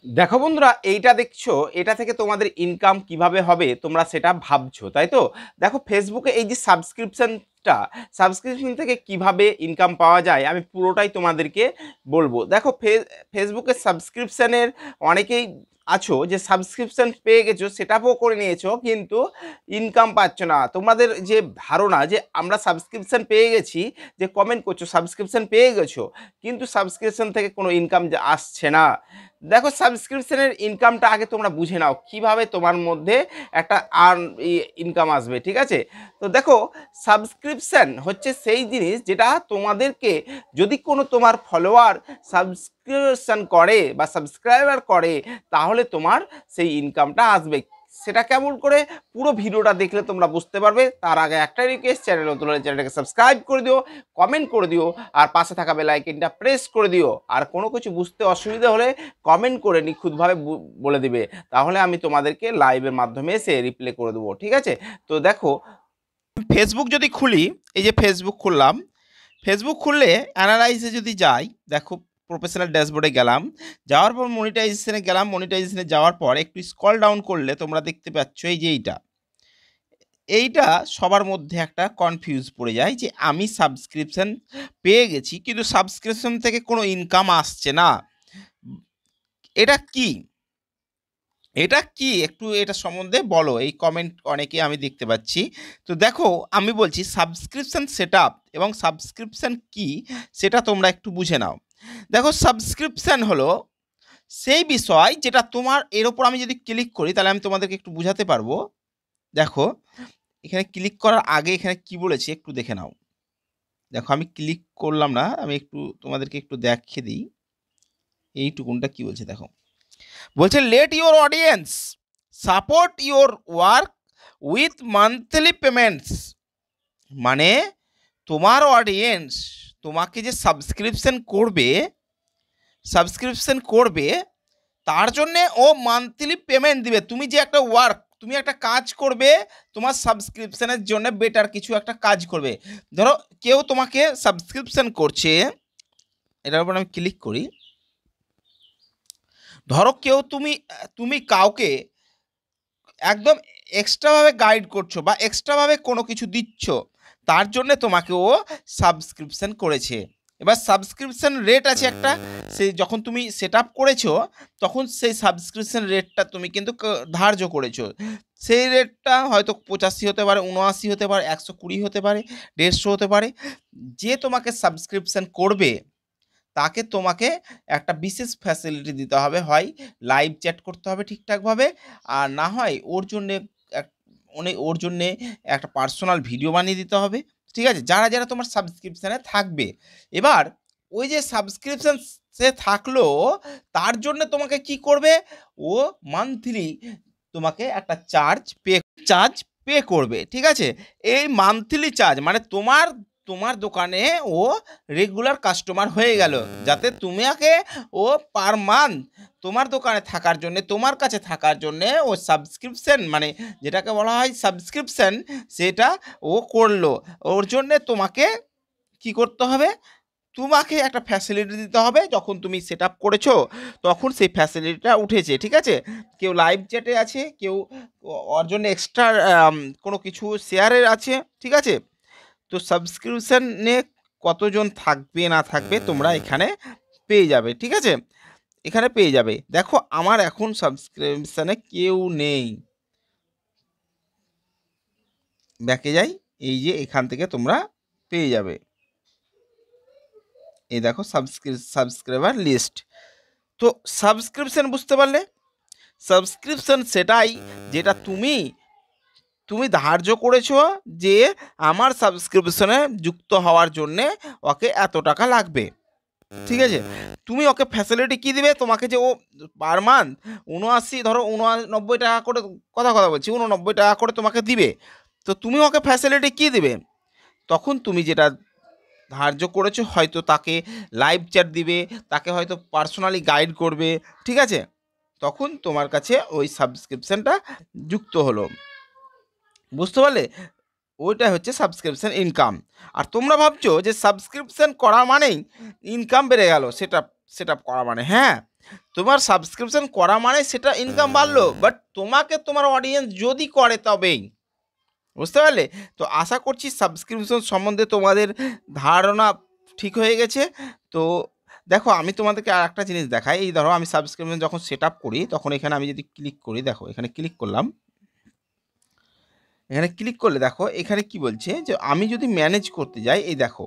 দেখো বন্ধুরা, এইটা দেখছো, এটা থেকে তোমাদের ইনকাম কিভাবে হবে তোমরা সেটা ভাবছো, তাই তো? দেখো, ফেসবুকে এই যে সাবস্ক্রিপশন থেকে কিভাবে ইনকাম পাওয়া যায় আমি পুরোটাই তোমাদেরকে বলবো। দেখো, ফেসবুকের সাবস্ক্রিপশনের অনেকেই আছো যে সাবস্ক্রিপশন পেয়ে গেছো, সেট আপও করে নিয়েছো, কিন্তু ইনকাম পাচ্ছ না। তোমাদের যে ধারণা যে আমরা সাবস্ক্রিপশন পেয়ে গেছি, যে কমেন্ট করছো সাবস্ক্রিপশন পেয়ে গেছো, কিন্তু সাবস্ক্রিপশন থেকে কোনো ইনকাম আসছে না। দেখো, সাবস্ক্রিপশনের ইনকামটা আগে তোমরা বুঝে নাও কিভাবে তোমার মধ্যে একটা ইনকাম আসবে, ঠিক আছে? তো দেখো, সাবস্ক্রিপশন হচ্ছে সেই জিনিস যেটা তোমাদেরকে, যদি কোনো তোমার ফলোয়ার সাবস্ক্রিপশন করে বা সাবস্ক্রাইবার করে, তাহলে তোমার সেই ইনকামটা আসবে। সেটা কেমন করে, পুরো ভিডিওটা দেখলে তোমরা বুঝতে পারবে। তার আগে একটা রিকোয়েস্ট, চ্যানেল নতুন হলে চ্যানেলটাকে সাবস্ক্রাইব করে দিও, কমেন্ট করে দিও, আর পাশে থাকা বেল আইকনটা প্রেস করে দিও। আর কোনো কিছু বুঝতে অসুবিধা হলে কমেন্ট করে নিখুঁতভাবে বলে দিবে, তাহলে আমি তোমাদেরকে লাইভের মাধ্যমে এসে রিপ্লাই করে দেবো, ঠিক আছে? তো দেখো, ফেসবুক যদি খুলি, এই যে ফেসবুক খুললাম, ফেসবুক খুললে অ্যানালাইসে যদি যাই, দেখো প্রফেশনাল ড্যাশবোর্ডে গেলাম, যাওয়ার পর মনিটাইজেশনে গেলাম, মনিটাইজেশনে যাওয়ার পর একটু স্ক্রল ডাউন করলে তোমরা দেখতে পাচ্ছ এই যে এইটা সবার মধ্যে একটা কনফিউজ পড়ে যায় যে আমি সাবস্ক্রিপশন পেয়ে গেছি কিন্তু সাবস্ক্রিপশন থেকে কোনো ইনকাম আসছে না। এটা কি, এটা কি একটু এটা সম্বন্ধে বলো, এই কমেন্ট অনেকে আমি দেখতে পাচ্ছি। তো দেখো, আমি বলছি সাবস্ক্রিপশন সেটআপ এবং সাবস্ক্রিপশন কি সেটা তোমরা একটু বুঝে নাও। দেখো, সাবস্ক্রিপশন হলো সেই বিষয় যেটা তোমার, এর ওপর আমি যদি ক্লিক করি তাহলে আমি তোমাদেরকে একটু বুঝাতে পারবো। দেখো, এখানে ক্লিক করার আগে এখানে কি বলেছে একটু দেখে নাও। দেখো, আমি ক্লিক করলাম না, আমি একটু তোমাদেরকে একটু দেখিয়ে দিই এইটুকুনটা কি বলছে। দেখো, বলছে let your audience support your work with monthly payments. মানে তোমার অডিয়েন্স তোমাকে যে সাবস্ক্রিপশন করবে তার জন্যে ও মান্থলি পেমেন্ট দিবে। তুমি যে একটা তুমি একটা কাজ করবে, তোমার সাবস্ক্রিপশনের জন্য বেটার কিছু একটা কাজ করবে। ধরো কেউ তোমাকে সাবস্ক্রিপশন করছে, এটার উপর আমি ক্লিক করি। ধরো কেউ তুমি তুমি কাউকে একদম এক্সট্রাভাবে গাইড করছো বা এক্সট্রাভাবে কোনো কিছু দিচ্ছ, তার জন্য তোমাকে ও সাবস্ক্রিপশন করেছে। এবার সাবস্ক্রিপশন রেট আছে একটা, সেই যখন তুমি সেট আপ করেছো তখন সেই সাবস্ক্রিপশন রেটটা তুমি কিন্তু ধার্য করেছো। সেই রেটটা হয়তো 85 হতে পারে, 79 হতে পারে, 120 হতে পারে, 150 হতে পারে। যে তোমাকে সাবস্ক্রিপশন করবে তাকে তোমাকে একটা বিশেষ ফ্যাসিলিটি দিতে হবে, হয় লাইভ চ্যাট করতে হবে ঠিকঠাকভাবে, আর না হয় ওর জন্যে ওর জন্যে একটা পার্সোনাল ভিডিও বানিয়ে দিতে হবে, ঠিক আছে? যারা যারা তোমার সাবস্ক্রিপশানে থাকবে। এবার ওই যে সাবস্ক্রিপশান সে থাকলো, তার জন্য তোমাকে কি করবে, ও মান্থলি তোমাকে একটা চার্জ পে করবে, ঠিক আছে? এই মান্থলি চার্জ মানে তোমার তোমার দোকানে ও রেগুলার কাস্টমার হয়ে গেল, যাতে তোমাকে ও পার মান্থ তোমার দোকানে থাকার জন্য, তোমার কাছে থাকার জন্য ও সাবস্ক্রিপশন, মানে যেটাকে বলা হয় সাবস্ক্রিপশন, সেটা ও করলো। ওর জন্যে তোমাকে কি করতে হবে, তোমাকে একটা ফ্যাসিলিটি দিতে হবে। যখন তুমি সেট আপ করেছো তখন সেই ফ্যাসিলিটিটা উঠেছে, ঠিক আছে? কেউ লাইভ চ্যাটে আছে, কেউ ওর জন্য এক্সট্রা কোনো কিছু শেয়ারের আছে, ঠিক আছে? তো সাবস্ক্রিপশনে কতজন থাকবে না থাকবে তোমরা এখানে পেয়ে যাবে, ঠিক আছে? এখানে পেয়ে যাবে। দেখো, আমার এখন সাবস্ক্রিপশনে কেউ নেই। ব্যাকে যাই, এই যে এখান থেকে তোমরা পেয়ে যাবে। এই দেখো, সাবস্ক্রাইবার লিস্ট। তো সাবস্ক্রিপশন বুঝতে পারলে, সাবস্ক্রিপশন সেটাই যেটা তুমি তুমি ধার্য করেছো যে আমার সাবস্ক্রিপশনে যুক্ত হওয়ার জন্যে ওকে এত টাকা লাগবে, ঠিক আছে? তুমি ওকে ফ্যাসিলিটি কি দিবে, তোমাকে যে ও পার মান্থ 79, ধরো 89 টাকা করে, কথা কথা বলছি, 89 টাকা করে তোমাকে দিবে। তো তুমি ওকে ফ্যাসিলিটি কি দিবে, তখন তুমি যেটা ধার্য করেছো, হয়তো তাকে লাইভ চ্যাট দিবে, তাকে হয়তো পার্সোনালি গাইড করবে, ঠিক আছে? তখন তোমার কাছে ওই সাবস্ক্রিপশনটা যুক্ত হলো, বুঝতে পারলে? ওইটা হচ্ছে সাবস্ক্রিপশন ইনকাম। আর তোমরা ভাবছো যে সাবস্ক্রিপশন করা মানেই ইনকাম বেড়ে গেল, সেটা করা মানে, হ্যাঁ, তোমার সাবস্ক্রিপশন করা মানে সেটা ইনকাম বাড়লো, বাট তোমাকে তোমার অডিয়েন্স যদি করে তবেই, বুঝতে পারলে? তো আশা করছি সাবস্ক্রিপশন সম্বন্ধে তোমাদের ধারণা ঠিক হয়ে গেছে। তো দেখো আমি তোমাদেরকে আর একটা জিনিস দেখাই। এই ধরো আমি সাবস্ক্রিপশন যখন সেট আপ করি তখন এখানে আমি যদি ক্লিক করি, দেখো এখানে ক্লিক করলাম, এখানে ক্লিক করলে দেখো এখানে কি বলছে যে আমি যদি ম্যানেজ করতে যাই, এই দেখো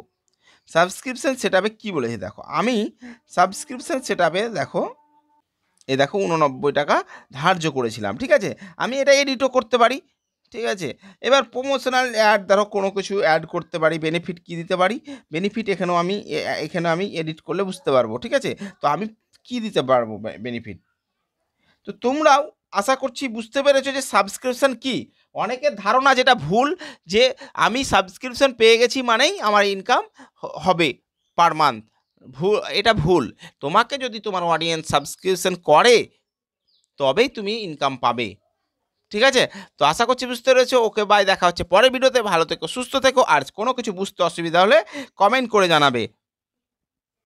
সাবস্ক্রিপশন সেট আপে কী বলেছে দেখো, আমি সাবস্ক্রিপশন সেট আপে দেখো এই দেখো 89 টাকা ধার্য করেছিলাম, ঠিক আছে? আমি এটা এডিটও করতে পারি, ঠিক আছে? এবার প্রমোশনাল অ্যাড ধরো কোনো কিছু অ্যাড করতে পারি, বেনিফিট কী দিতে পারি, বেনিফিট এখানেও আমি এখানে আমি এডিট করলে বুঝতে পারবো, ঠিক আছে? তো আমি কী দিতে পারবো বেনিফিট। তো তোমরাও আশা করছি বুঝতে পেরেছো যে সাবস্ক্রিপশন কি। অনেকের ধারণা যেটা ভুল, যে আমি সাবস্ক্রিপশন পেয়ে গেছি মানেই আমার ইনকাম হবে পার মান্থ। ভুল, এটা ভুল। তোমাকে যদি তোমার অডিয়েন্স সাবস্ক্রিপশন করে তবেই তুমি ইনকাম পাবে, ঠিক আছে? তো আশা করছি বুঝতে পেরেছো। ওকে বাই, দেখা হচ্ছে পরের ভিডিওতে। ভালো থেকো, সুস্থ থেকো, আর কোনো কিছু বুঝতে অসুবিধা হলে কমেন্ট করে জানাবে।